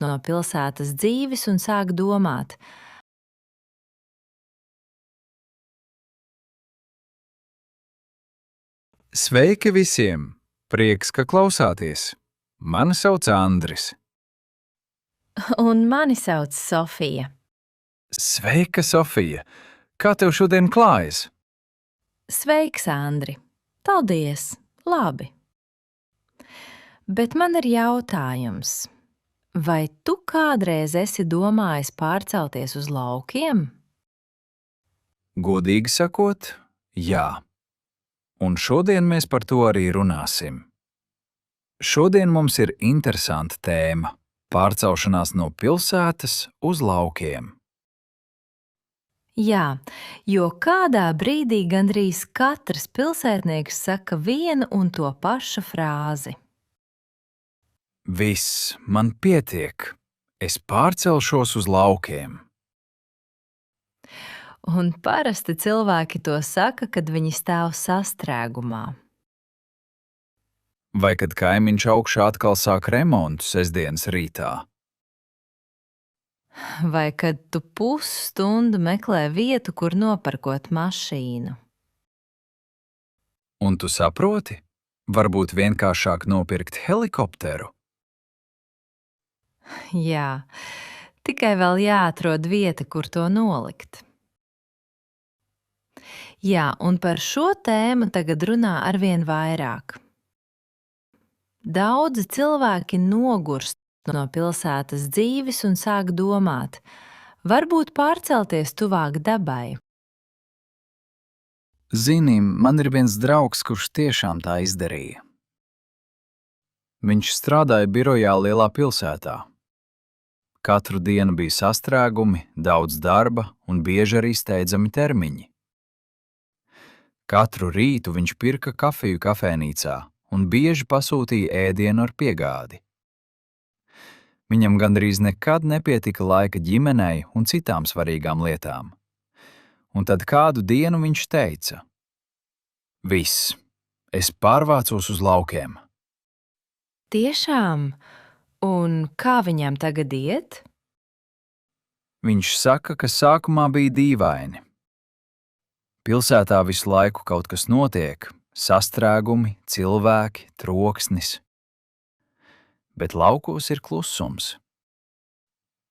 no pilsētas dzīves un sāk domāt: Sveiki visiem! Prieks, ka klausāties! Mani sauc Andris. un mani sauc Sofija. Sveika, Sofija! Kā tev šodien klājas? Sveiks, Andri! Paldies! Labi! Bet man ir jautājums. Vai tu kādreiz esi domājis pārcelties uz laukiem? Godīgi sakot, jā. Un šodien mēs par to arī runāsim. Šodien mums ir interesanta tēma – pārcelšanās no pilsētas uz laukiem. Jā, jo kādā brīdī gandrīz katrs pilsētnieks saka vienu un to pašu frāzi. Viss, man pietiek. Es pārcelšos uz laukiem. Un parasti cilvēki to saka, kad viņi stāv sastrēgumā. Vai kad kaimiņš augšā atkal sāk remontu sestdienas rītā? Vai kad tu pusstundu meklē vietu, kur noparkot mašīnu. Un tu saproti? Varbūt vienkāršāk nopirkt helikopteru? Jā, tikai vēl jāatrod vieta, kur to nolikt. Jā, un par šo tēmu tagad runā arvien vairāk. Daudzi cilvēki nogurst no pilsētas dzīves un sāk domāt, varbūt pārcelties tuvāk dabai. Zini, man ir viens draugs, kurš tiešām tā izdarīja. Viņš strādāja birojā lielā pilsētā. Katru dienu bija sastrēgumi, daudz darba un bieži arī steidzami termiņi. Katru rītu viņš pirka kafiju kafēnīcā un bieži pasūtīja ēdienu ar piegādi. Viņam gandrīz nekad nepietika laika ģimenei un citām svarīgām lietām. Un tad kādu dienu viņš teica: Viss, es pārvācos uz laukiem. Tiešām? Un kā viņam tagad iet? Viņš saka, ka sākumā bija dīvaini. Pilsētā visu laiku kaut kas notiek, sastrēgumi, cilvēki, troksnis. Bet laukos ir klusums.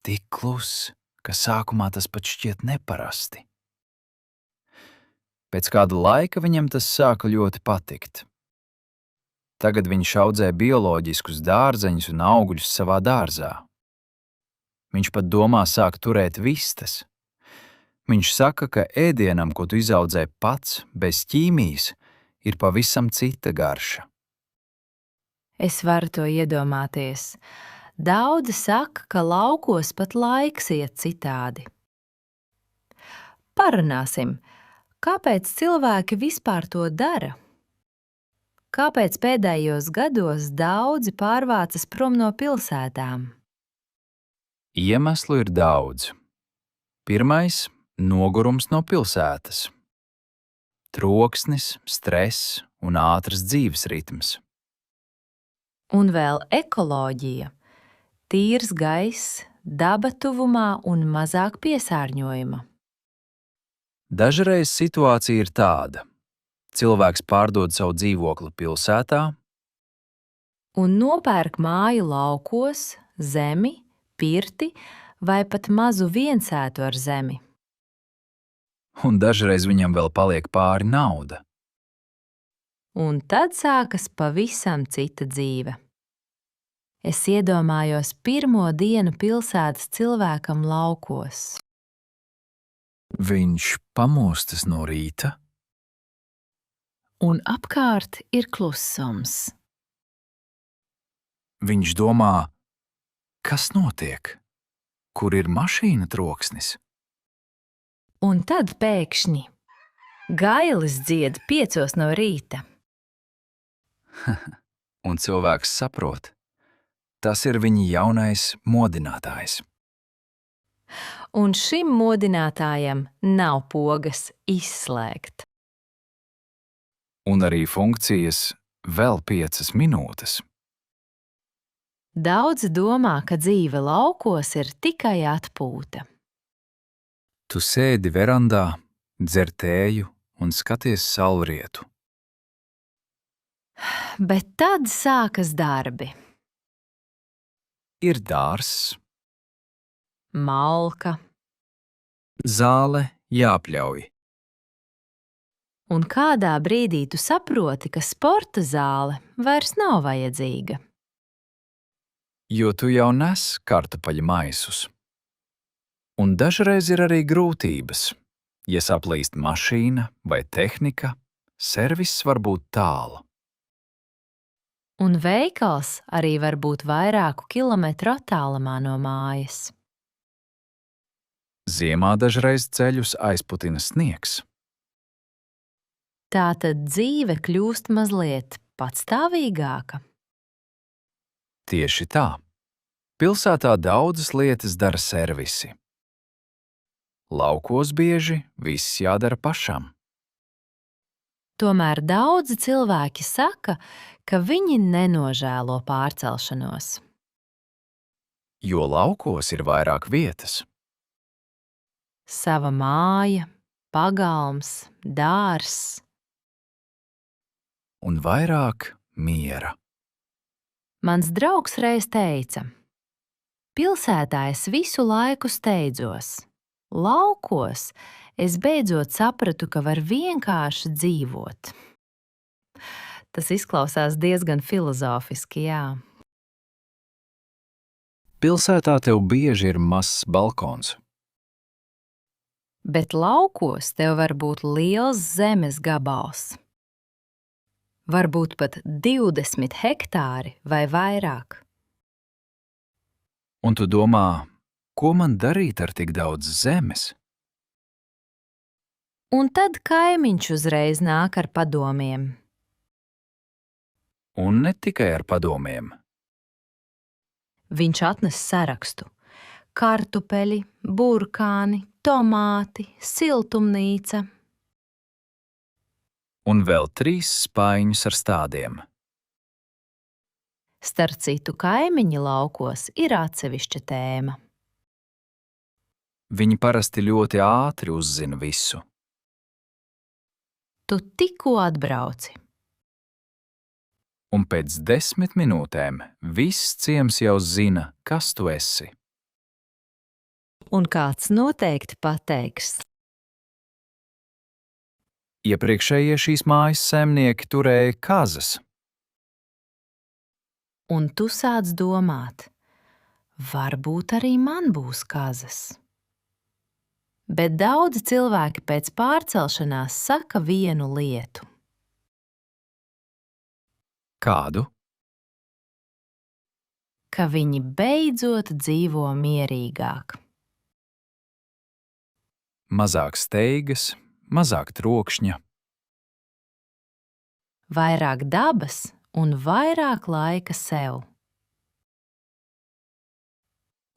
Tik kluss, ka sākumā tas pat šķiet neparasti. Pēc kāda laika viņam tas sāka ļoti patikt. Tagad viņš audzē bioloģiskus dārzeņus un augļus savā dārzā. Viņš pat domā sākt turēt vistas. Viņš saka, ka ēdienam, ko tu izaudzē pats, bez ķīmijas, ir pavisam cita garša. Es varu to iedomāties. Daudzi saka, ka laukos pat laiks iet citādi. Parunāsim, kāpēc cilvēki vispār to dara? Kāpēc pēdējos gados daudzi pārvācas prom no pilsētām? Iemeslu ir daudz. Pirmais – nogurums no pilsētas. Troksnis, stress un ātrs dzīves ritms. Un vēl ekoloģija, tīrs gaiss, daba tuvumā un mazāk piesārņojuma. Dažreiz situācija ir tāda. Cilvēks pārdod savu dzīvokli pilsētā un nopērk māju laukos, zemi, pirti vai pat mazu viensētu ar zemi. un dažreiz viņam vēl paliek pāri nauda. Un tad sākas pavisam cita dzīve. Es iedomājos pirmo dienu pilsētas cilvēkam laukos. Viņš pamostas no rīta, Un apkārt ir klusums. viņš domā, kas notiek, kur ir mašīna troksnis. Un tad pēkšņi gailis dzied 5 no rīta. Un cilvēks saprot, tas ir viņa jaunais modinātājs. Un šim modinātājam nav pogas izslēgt. Un arī funkcijas vēl 5 minūtes. Daudzi domā, ka dzīve laukos ir tikai atpūta. Tu sēdi verandā, dzer tēju un skaties saulrietu. Bet tad sākas darbi. Ir dārzs, Malka, zāle jāpļauj. un kādā brīdī tu saproti, ka sporta zāle vairs nav vajadzīga. Jo tu jau nes kartupeļu maisus. Un dažreiz ir arī grūtības. Ja saplīst mašīna vai tehnika, serviss var būt tālu. Un veikals arī var būt vairāku kilometru attālumā no mājas. Ziemā dažreiz ceļus aizputina sniegs. Tātad dzīve kļūst mazliet patstāvīgāka. Tieši tā. Pilsētā daudzas lietas dara servisi. Laukos bieži viss jādara pašam. Tomēr daudzi cilvēki saka, ka viņi nenožēlo pārcelšanos. Jo laukos ir vairāk vietas. Sava māja, pagalms, dārzs. Un vairāk miera. Mans draugs reiz teica: pilsētā es visu laiku steidzos. Laukos es beidzot sapratu, ka var vienkārši dzīvot. Tas izklausās diezgan filozofiski, jā. Pilsētā tev bieži ir mazs balkons. Bet laukos tev var būt liels zemes gabals. Varbūt pat 20 hektāri vai vairāk. Un tu domā, ko man darīt ar tik daudz zemes? Un tad kaimiņš uzreiz nāk ar padomiem. Un ne tikai ar padomiem. Viņš atnes sarakstu: kartupeļi, burkāni, tomāti, siltumnīca. Un vēl 3 spaiņus ar stādiem. Starp citu, kaimiņi laukos ir atsevišķa tēma. Viņi parasti ļoti ātri uzzina visu. Tu tikko atbrauci. Un pēc 10 minūtēm viss ciems jau zina, kas tu esi. Un kāds noteikti pateiks: Iepriekšējie šīs mājas saimnieki turēja kazas. un tu sāc domāt, varbūt arī man būs kazas. Bet daudzi cilvēki pēc pārcelšanās saka vienu lietu. Kādu? Ka viņi beidzot dzīvo mierīgāk. Mazāk steigas, mazāk trokšņa. Vairāk dabas un vairāk laika sev.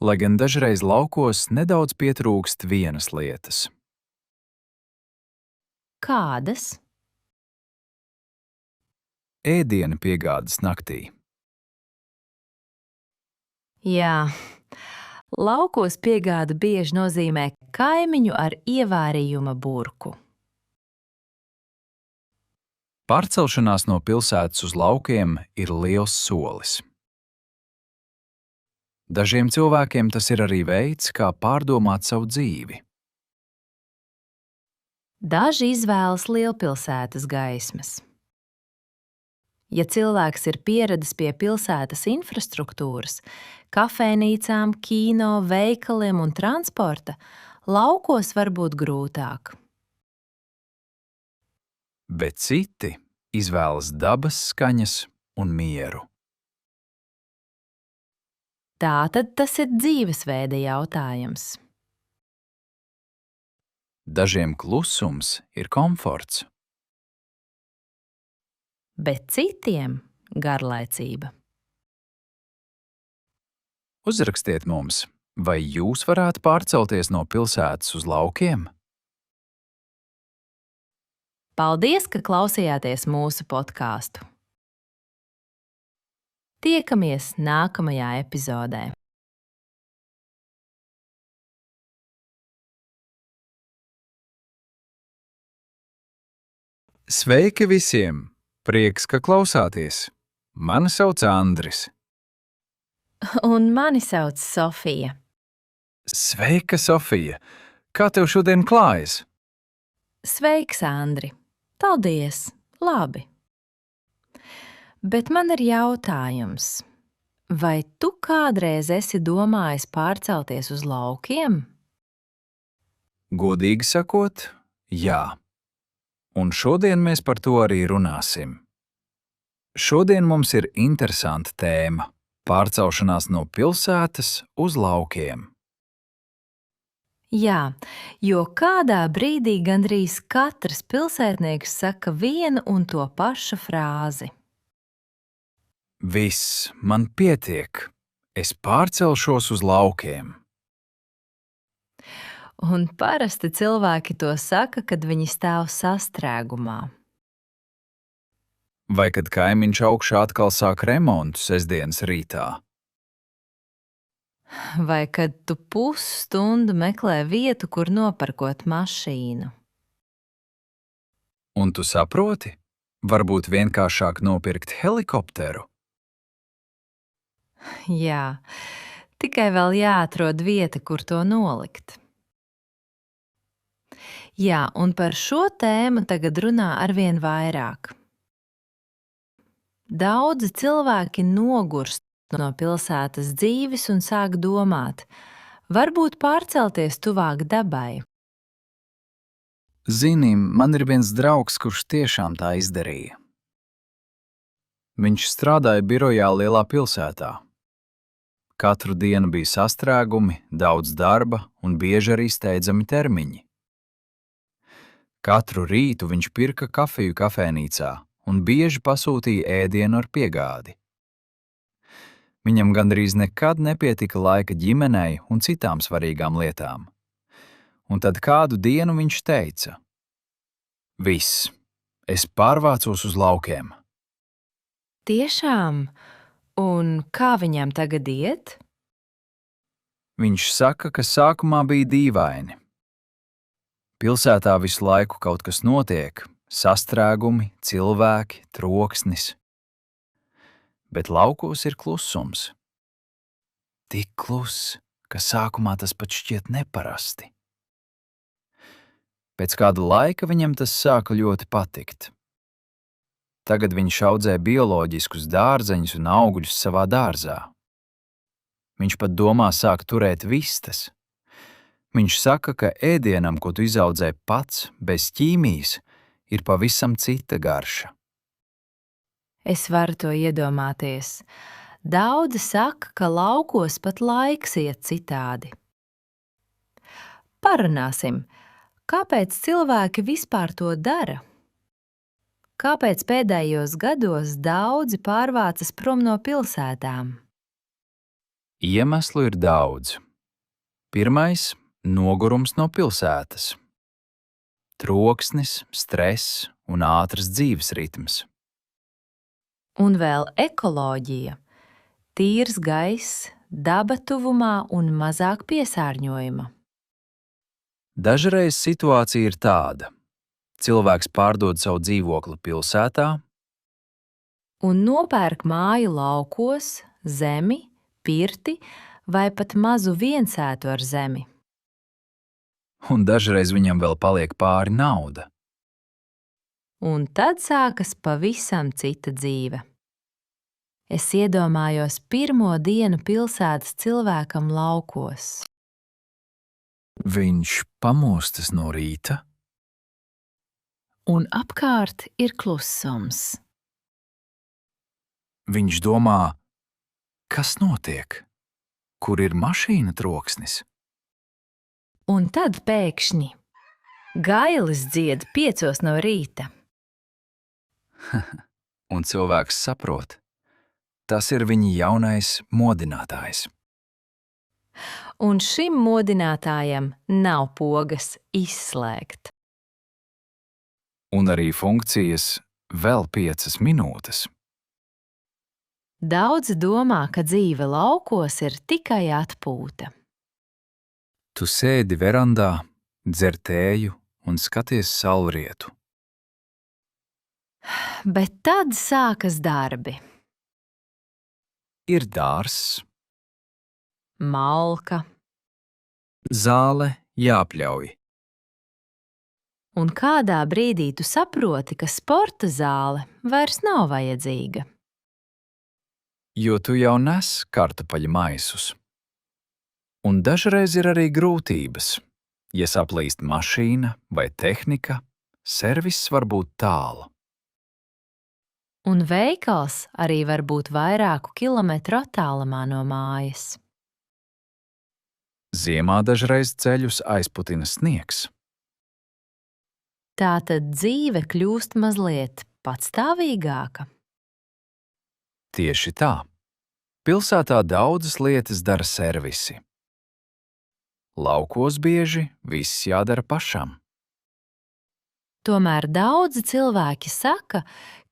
Lai gan dažreiz laukos nedaudz pietrūkst vienas lietas. Kādas? Ēdiena piegādes naktī. Jā, laukos piegāda bieži nozīmē kaimiņu ar ievārījuma burku. Pārcelšanās no pilsētas uz laukiem ir liels solis. Dažiem cilvēkiem tas ir arī veids, kā pārdomāt savu dzīvi. Daži izvēlas lielpilsētas gaismas. Ja cilvēks ir pieradis pie pilsētas infrastruktūras, kafejnīcām, kino, veikaliem un transporta, laukos var būt grūtāk. Bet citi izvēlas dabas skaņas un mieru. Tātad tas ir dzīvesveida jautājums. Dažiem klusums ir komforts. Bet citiem garlaicība. Uzrakstiet mums, vai jūs varētu pārcelties no pilsētas uz laukiem? Paldies, ka klausījāties mūsu podkāstu! Tiekamies nākamajā epizodē! Sveiki visiem! Prieks, ka klausāties! Mani sauc Andris. Un mani sauc Sofija. Sveika, Sofija! Kā tev šodien klājas? Sveiks, Andri! Paldies! Labi! Bet man ir jautājums. Vai tu kādreiz esi domājis pārcelties uz laukiem? Godīgi sakot, jā. Un šodien mēs par to arī runāsim. Šodien mums ir interesanta tēma – pārcelšanās no pilsētas uz laukiem. Jā, jo kādā brīdī gandrīz katrs pilsētnieks saka vienu un to pašu frāzi. Viss, man pietiek. Es pārcelšos uz laukiem. Un parasti cilvēki to saka, kad viņi stāv sastrēgumā. Vai kad kaimiņš augšā atkal sāk remontu sestdienas rītā? Vai kad tu pusstundu meklē vietu, kur noparkot mašīnu. Un tu saproti? Varbūt vienkāršāk nopirkt helikopteru? Jā, tikai vēl jāatrod vieta, kur to nolikt. Jā, un par šo tēmu tagad runā arvien vairāk. Daudzi cilvēki nogurst no pilsētas dzīves un sāk domāt, varbūt pārcelties tuvāk dabai. Zini, man ir viens draugs, kurš tiešām tā izdarīja. Viņš strādāja birojā lielā pilsētā. Katru dienu bija sastrēgumi, daudz darba un bieži arī steidzami termiņi. Katru rītu viņš pirka kafiju kafejnīcā un bieži pasūtīja ēdienu ar piegādi. Viņam gandrīz nekad nepietika laika ģimenei un citām svarīgām lietām. Un tad kādu dienu viņš teica: Viss, es pārvācos uz laukiem. Tiešām? Un kā viņam tagad iet? Viņš saka, ka sākumā bija dīvaini. Pilsētā visu laiku kaut kas notiek, sastrēgumi, cilvēki, troksnis. Bet laukos ir klusums. Tik kluss, ka sākumā tas pat šķiet neparasti. Pēc kāda laika viņam tas sāka ļoti patikt. Tagad viņš audzē bioloģiskus dārzeņus un augļus savā dārzā. Viņš pat domā sākt turēt vistas. Viņš saka, ka ēdienam, ko tu izaudzē pats, bez ķīmijas, ir pavisam cita garša. Es varu to iedomāties. Daudzi saka, ka laukos pat laiks iet citādi. Parunāsim, kāpēc cilvēki vispār to dara? Kāpēc pēdējos gados daudzi pārvācas prom no pilsētām? Iemeslu ir daudz. Pirmais – nogurums no pilsētas. Troksnis, stress un ātrs dzīves ritms. Un vēl ekoloģija, tīrs gaiss, daba tuvumā un mazāk piesārņojuma. Dažreiz situācija ir tāda. Cilvēks pārdod savu dzīvokli pilsētā Un nopērk māju laukos, zemi, pirti vai pat mazu viensētu ar zemi. un dažreiz viņam vēl paliek pāri nauda. Un tad sākas pavisam cita dzīve. Es iedomājos pirmo dienu pilsētas cilvēkam laukos. Viņš pamostas no rīta, Un apkārt ir klusums. viņš domā, kas notiek, kur ir mašīna troksnis. Un tad pēkšņi gailis dzied 5 no rīta. Un cilvēks saprot, tas ir viņa jaunais modinātājs. Un šim modinātājam nav pogas izslēgt. Un arī funkcijas vēl 5 minūtes. Daudzi domā, ka dzīve laukos ir tikai atpūta. Tu sēdi verandā, dzer tēju un skaties saulrietu. Bet tad sākas darbi. Ir dārzs, Malka, zāle jāpļauj. un kādā brīdī tu saproti, ka sporta zāle vairs nav vajadzīga. Jo tu jau nes kartupeļu maisus. Un dažreiz ir arī grūtības. Ja saplīst mašīna vai tehnika, serviss var būt tālu. Un veikals arī var būt vairāku kilometru attālumā no mājas. Ziemā dažreiz ceļus aizputina sniegs. Tātad dzīve kļūst mazliet patstāvīgāka. Tieši tā. Pilsētā daudzas lietas dara servisi. Laukos bieži viss jādara pašam. Tomēr daudzi cilvēki saka,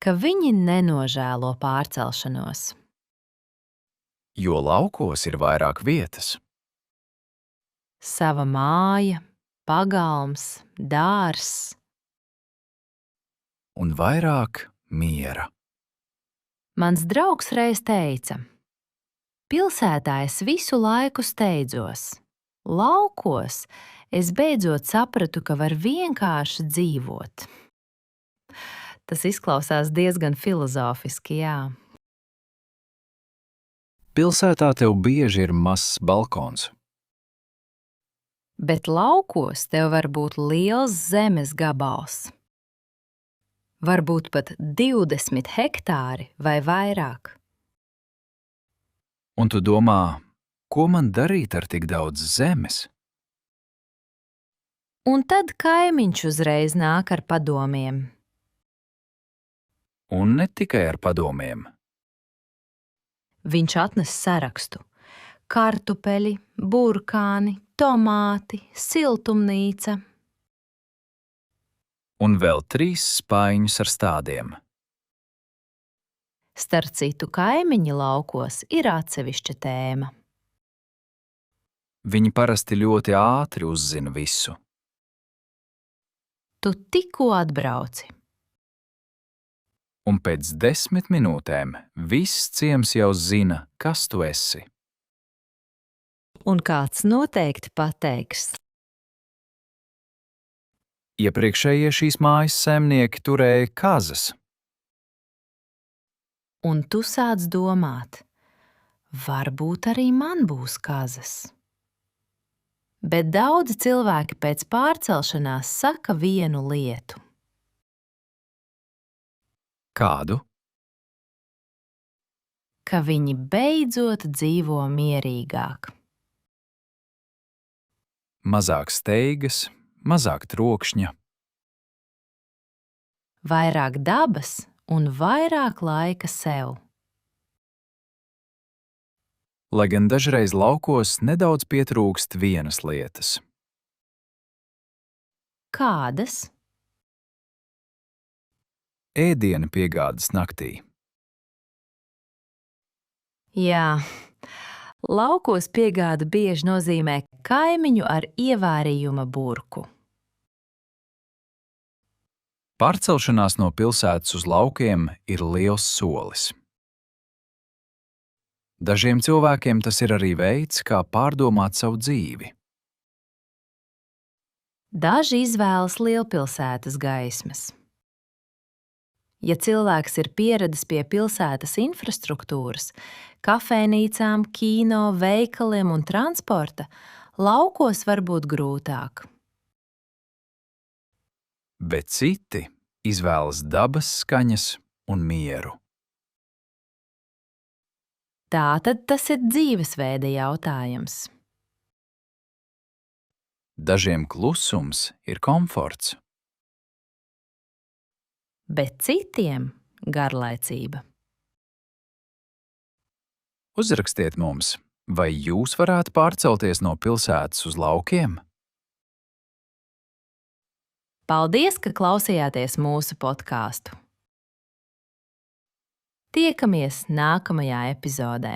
ka viņi nenožēlo pārcelšanos. Jo laukos ir vairāk vietas. Sava māja, pagalms, dārzs. Un vairāk miera. Mans draugs reiz teica: pilsētā es visu laiku steidzos. Laukos es beidzot sapratu, ka var vienkārši dzīvot. Tas izklausās diezgan filozofiski, jā. Pilsētā tev bieži ir mazs balkons. Bet laukos tev var būt liels zemes gabals. Varbūt pat 20 hektāri vai vairāk. Un tu domā, ko man darīt ar tik daudz zemes? Un tad kaimiņš uzreiz nāk ar padomiem. Un ne tikai ar padomiem. Viņš atnes sarakstu: kartupeļi, burkāni, tomāti, siltumnīca. Un vēl 3 spaiņus ar stādiem. Starp citu, kaimiņi laukos ir atsevišķa tēma. Viņi parasti ļoti ātri uzzina visu. Tu tikko atbrauci. Un pēc 10 minūtēm viss ciems jau zina, kas tu esi. Un kāds noteikti pateiks: Iepriekšējie šīs mājas saimnieki turēja kazas. un tu sāc domāt, varbūt arī man būs kazas. Bet daudzi cilvēki pēc pārcelšanās saka vienu lietu. Kādu? Ka viņi beidzot dzīvo mierīgāk. Mazāk steigas, mazāk trokšņa. Vairāk dabas un vairāk laika sev. Lai gan dažreiz laukos nedaudz pietrūkst vienas lietas. Kādas? Ēdiena piegādes naktī. Jā, laukos piegāda bieži nozīmē kaimiņu ar ievārījuma burku. Pārcelšanās no pilsētas uz laukiem ir liels solis. Dažiem cilvēkiem tas ir arī veids, kā pārdomāt savu dzīvi. Daži izvēlas lielpilsētas gaismas. Ja cilvēks ir pieradis pie pilsētas infrastruktūras, kafejnīcām, kino, veikaliem un transporta, laukos var būt grūtāk. Bet citi izvēlas dabas skaņas un mieru. Tātad tas ir dzīvesveida jautājums. Dažiem klusums ir komforts. Bet citiem garlaicība. Uzrakstiet mums, vai jūs varētu pārcelties no pilsētas uz laukiem? Paldies, ka klausījāties mūsu podkāstu! Tiekamies nākamajā epizodē!